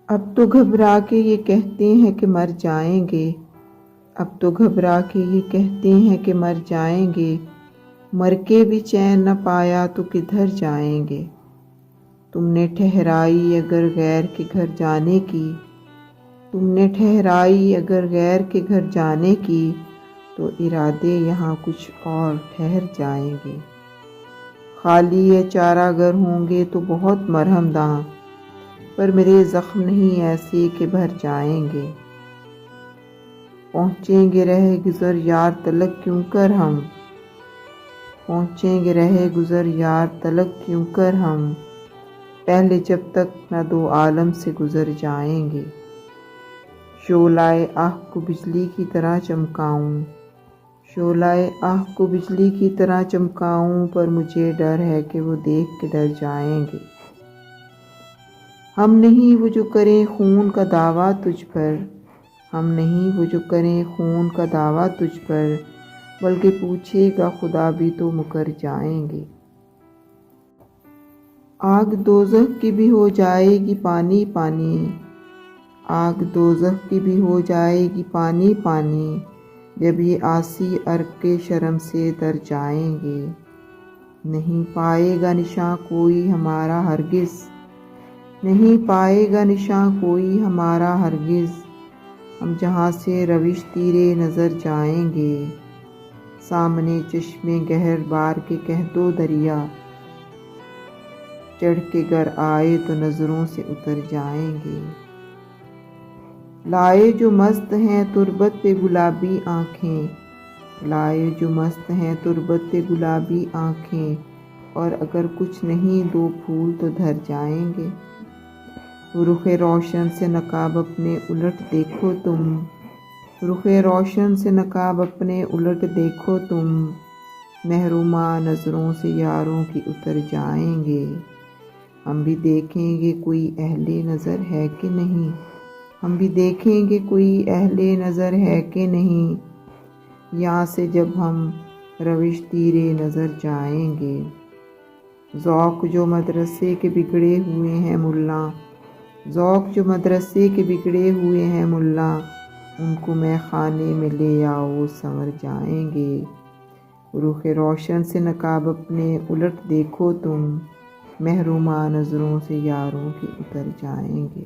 اب تو گھبرا کے یہ کہتے ہیں کہ مر جائیں گے، اب تو گھبرا کے یہ کہتے ہیں کہ مر جائیں گے، مر کے بھی چین نہ پایا تو کدھر جائیں گے۔ تم نے ٹھہرائی اگر غیر کے گھر جانے کی، تم نے ٹھہرائی اگر غیر کے گھر جانے کی، تو ارادے یہاں کچھ اور ٹھہر جائیں گے۔ خالی ہے چارہ گر ہوں گے تو بہت مرہم داں، پر میرے زخم نہیں ایسے کہ بھر جائیں گے۔ پہنچیں گے رہ گزر یار تلک کیوں کر ہم، پہنچیں گے رہ گزر یار تلک کیوں کر ہم، پہلے جب تک نہ دو عالم سے گزر جائیں گے۔ شعلہ آہ کو بجلی کی طرح چمکاؤں، شعلہ آہ کو بجلی کی طرح چمکاؤں، پر مجھے ڈر ہے کہ وہ دیکھ کے ڈر جائیں گے۔ ہم نہیں وہ جو کریں خون کا دعویٰ تجھ پر، ہم نہیں وہ جو کریں خون کا دعویٰ تجھ پر، بلکہ پوچھے گا خدا بھی تو مکر جائیں گے۔ آگ دوزخ کی بھی ہو جائے گی پانی پانی، آگ دوزخ کی بھی ہو جائے گی پانی پانی، جب یہ عاصی عرق کے شرم سے در جائیں گے۔ نہیں پائے گا نشاں کوئی ہمارا ہرگز، نہیں پائے گا نشاں کوئی ہمارا ہرگز، ہم جہاں سے روش تیرے نظر جائیں گے۔ سامنے چشمے گہر بار کے کہہ دو دریا، چڑھ کے گر آئے تو نظروں سے اتر جائیں گے۔ لائے جو مست ہیں تربت پہ گلابی آنکھیں، لائے جو مست ہیں تربت پہ گلابی آنکھیں، اور اگر کچھ نہیں دو پھول تو دھر جائیں گے۔ رخ روشن سے نقاب اپنے الٹ دیکھو تم، رخ روشن سے نقاب اپنے الٹ دیکھو تم، محرومہ نظروں سے یاروں کی اتر جائیں گے۔ ہم بھی دیکھیں گے کوئی اہل نظر ہے کہ نہیں، ہم بھی دیکھیں گے کوئی اہل نظر ہے کہ نہیں، یہاں سے جب ہم روش تیرے نظر جائیں گے۔ ذوق جو مدرسے کے بگڑے ہوئے ہیں ملا، ذوق جو مدرسے کے بگڑے ہوئے ہیں ملا، ان کو میں خانے میں لے آؤ سنور جائیں گے۔ رخ روشن سے نقاب اپنے الٹ دیکھو تم، محرومہ نظروں سے یاروں کی اتر جائیں گے۔